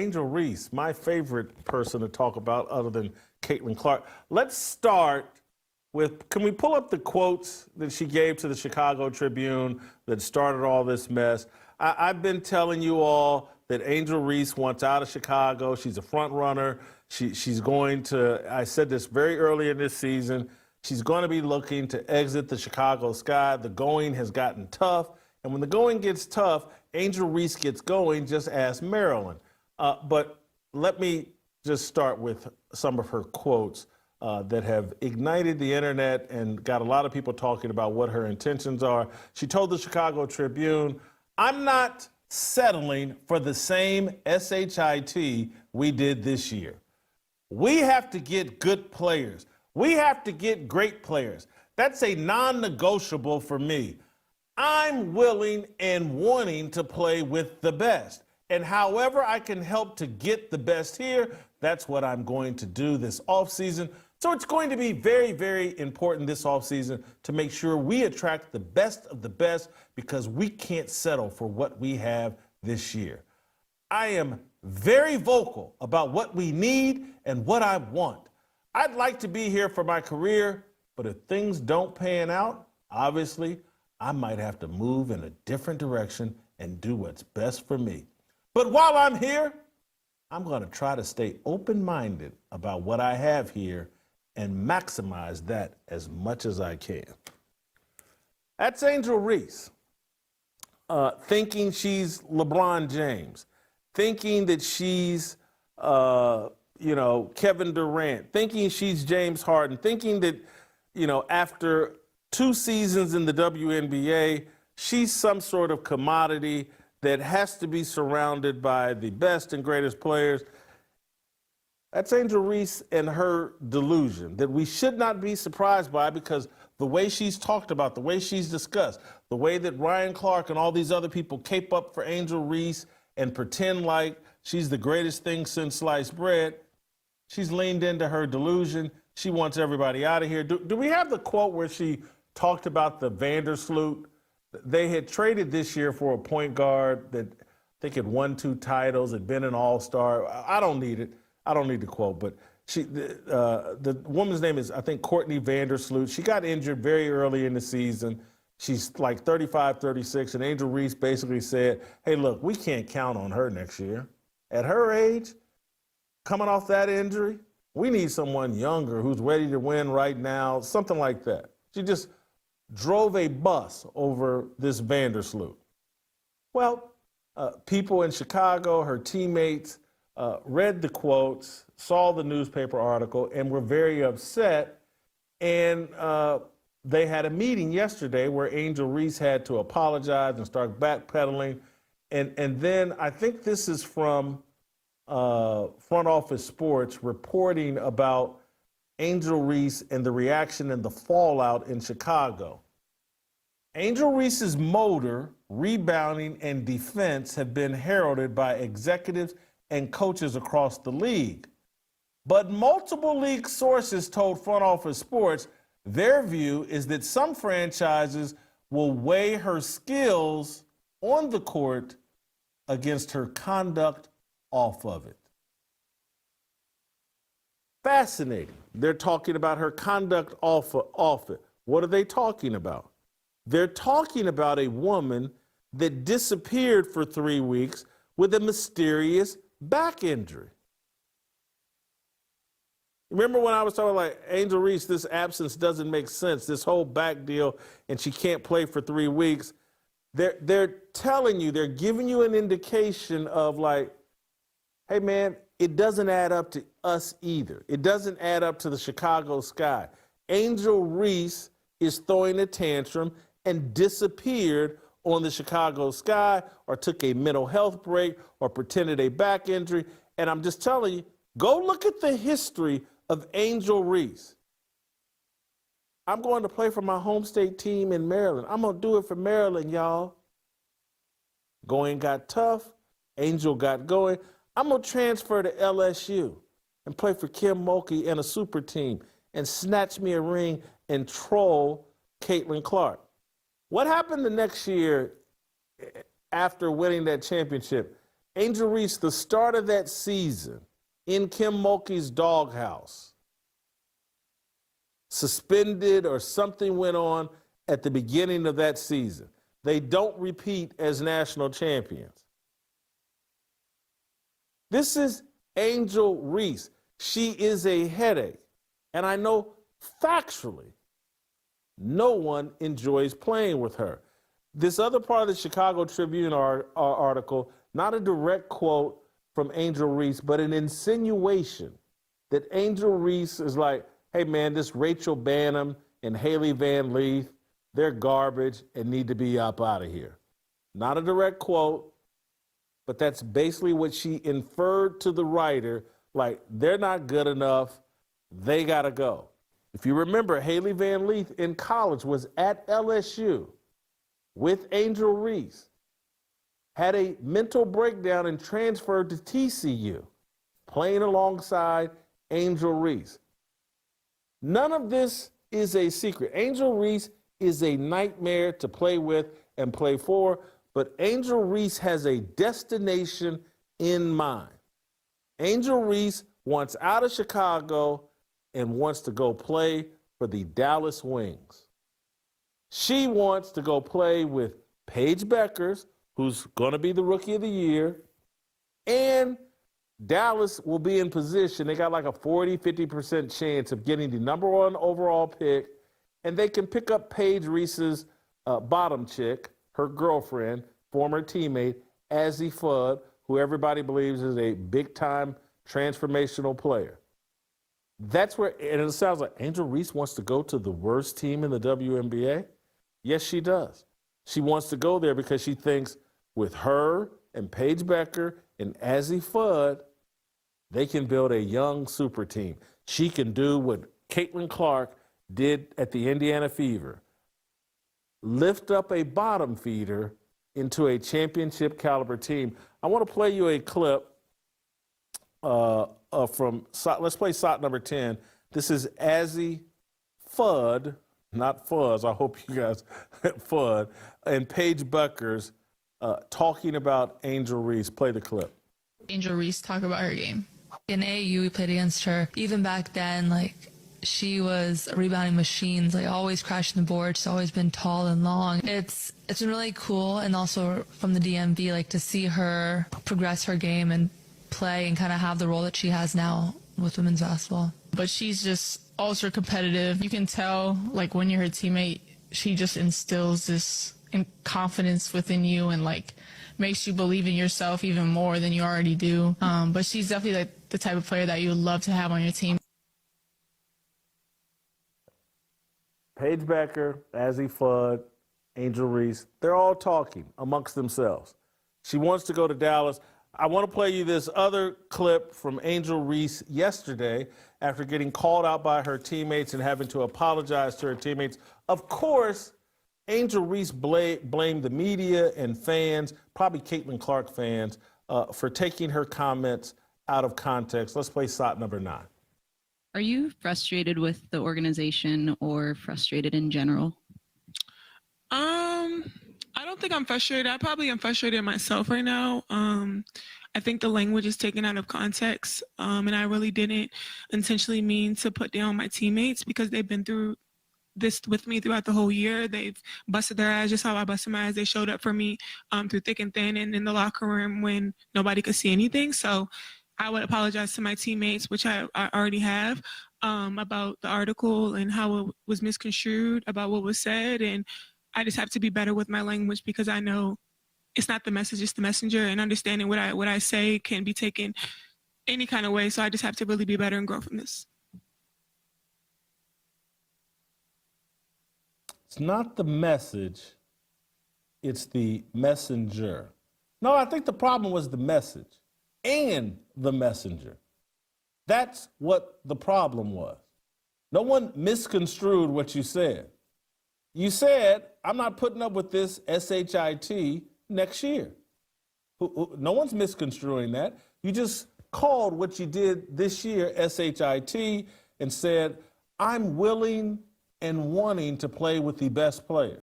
Angel Reese, my favorite person to talk about other than Caitlin Clark. Let's start with, can we pull up the quotes that she gave to the Chicago Tribune that started all this mess? I've been telling you all that Angel Reese wants out of Chicago. She's a front runner. She's going to, I said this very early in this season, she's going to be looking to exit the Chicago Sky. The going has gotten tough. And when the going gets tough, Angel Reese gets going, just ask Maryland. But let me just start with some of her quotes that have ignited the internet and got a lot of people talking about what her intentions are. She told the Chicago Tribune, "I'm not settling for the same SHIT we did this year. We have to get good players. We have to get great players. That's a non-negotiable for me. I'm willing and wanting to play with the best. And however I can help to get the best here, that's what I'm going to do this offseason." So it's going to be very, very important this offseason to make sure we attract the best of the best because we can't settle for what we have this year. I am very vocal about what we need and what I want. I'd like to be here for my career, but if things don't pan out, obviously, I might have to move in a different direction and do what's best for me. But while I'm here, I'm going to try to stay open-minded about what I have here and maximize that as much as I can. That's Angel Reese, thinking she's LeBron James, thinking that she's, Kevin Durant, thinking she's James Harden, thinking that, after 2 seasons in the WNBA, she's some sort of commodity that has to be surrounded by the best and greatest players. That's Angel Reese and her delusion that we should not be surprised by because the way she's talked about, the way she's discussed, the way that Ryan Clark and all these other people cape up for Angel Reese and pretend like she's the greatest thing since sliced bread, she's leaned into her delusion. She wants everybody out of here. Do we have the quote where she talked about the Vandersloot? They had traded this year for a point guard that I think had won 2 titles, had been an all-star. I don't need it. I don't need the quote, but the woman's name is, I think, Courtney Vandersloot. She got injured very early in the season. She's like 35, 36, and Angel Reese basically said, hey, look, we can't count on her next year. At her age, coming off that injury, we need someone younger who's ready to win right now, something like that. She just drove a bus over this Vandersloot. Well, people in Chicago, her teammates, read the quotes, saw the newspaper article, and were very upset. And they had a meeting yesterday where Angel Reese had to apologize and start backpedaling. And then I think this is from Front Office Sports reporting about Angel Reese and the reaction and the fallout in Chicago. Angel Reese's motor, rebounding, and defense have been heralded by executives and coaches across the league. But multiple league sources told Front Office Sports their view is that some franchises will weigh her skills on the court against her conduct off of it. Fascinating. They're talking about her conduct off it. What are they talking about? They're talking about a woman that disappeared for 3 weeks with a mysterious back injury. Remember when I was talking like, Angel Reese, this absence doesn't make sense, this whole back deal, and she can't play for 3 weeks. They're telling you, they're giving you an indication of like, hey man, it doesn't add up to us either. It doesn't add up to the Chicago Sky. Angel Reese is throwing a tantrum and disappeared on the Chicago Sky or took a mental health break or pretended a back injury. And I'm just telling you, go look at the history of Angel Reese. I'm going to play for my home state team in Maryland. I'm going to do it for Maryland, y'all. Going got tough. Angel got going. I'm going to transfer to LSU and play for Kim Mulkey and a super team and snatch me a ring and troll Caitlin Clark. What happened the next year after winning that championship? Angel Reese, the start of that season in Kim Mulkey's doghouse, suspended or something went on at the beginning of that season. They don't repeat as national champions. This is Angel Reese. She is a headache. And I know factually, no one enjoys playing with her. This other part of the Chicago Tribune article, not a direct quote from Angel Reese, but an insinuation that Angel Reese is like, hey man, this Rachel Bannum and Haley Van Leith, they're garbage and need to be up out of here. Not a direct quote, but that's basically what she inferred to the writer, like they're not good enough, they gotta go. If you remember, Haley Van Leith in college was at LSU with Angel Reese, had a mental breakdown and transferred to TCU, playing alongside Angel Reese. None of this is a secret. Angel Reese is a nightmare to play with and play for, but Angel Reese has a destination in mind. Angel Reese wants out of Chicago and wants to go play for the Dallas Wings. She wants to go play with Paige Bueckers, who's going to be the Rookie of the Year, and Dallas will be in position. They got like a 40-50% chance of getting the #1 overall pick, and they can pick up Paige Reese's bottom chick, her girlfriend, former teammate, Azzi Fudd, who everybody believes is a big-time transformational player. That's where, and it sounds like Angel Reese wants to go to the worst team in the WNBA. Yes, she does. She wants to go there because she thinks with her and Paige Bueckers and Azzi Fudd, they can build a young super team. She can do what Caitlin Clark did at the Indiana Fever, lift up a bottom feeder into a championship caliber team. I want to play you a clip from, let's play SOT number 10. This is Azzi Fudd, not Fuzz, I hope you guys, Fudd, and Paige Bueckers talking about Angel Reese. Play the clip. Angel Reese talk about her game. In AAU, we played against her. Even back then, like, she was a rebounding machine, like always crashing the board. She's always been tall and long. It's been really cool, and also from the DMV, like to see her progress her game and play and kind of have the role that she has now with women's basketball. But she's just ultra competitive. You can tell, like, when you're her teammate, she just instills this confidence within you and like makes you believe in yourself even more than you already do. But she's definitely like the type of player that you would love to have on your team. Paige Bueckers, Azzi Fudd, Angel Reese, they're all talking amongst themselves. She wants to go to Dallas. I want to play you this other clip from Angel Reese yesterday after getting called out by her teammates and having to apologize to her teammates. Of course, Angel Reese blamed the media and fans, probably Caitlin Clark fans, for taking her comments out of context. Let's play SOT number 9. Are you frustrated with the organization or frustrated in general? I don't think I'm frustrated. I probably am frustrated myself right now. I think the language is taken out of context, and I really didn't intentionally mean to put down my teammates because they've been through this with me throughout the whole year. They've busted their ass just how I busted my ass. They showed up for me through thick and thin and in the locker room when nobody could see anything. So I would apologize to my teammates, which I already have, about the article and how it was misconstrued, about what was said. And I just have to be better with my language because I know it's not the message, it's the messenger, and understanding what I say can be taken any kind of way. So I just have to really be better and grow from this. It's not the message, it's the messenger. No, I think the problem was the message and the messenger. That's what the problem was. No one misconstrued what you said. You said, I'm not putting up with this SHIT next year. No one's misconstruing that. You just called what you did this year SHIT and said, I'm willing and wanting to play with the best player.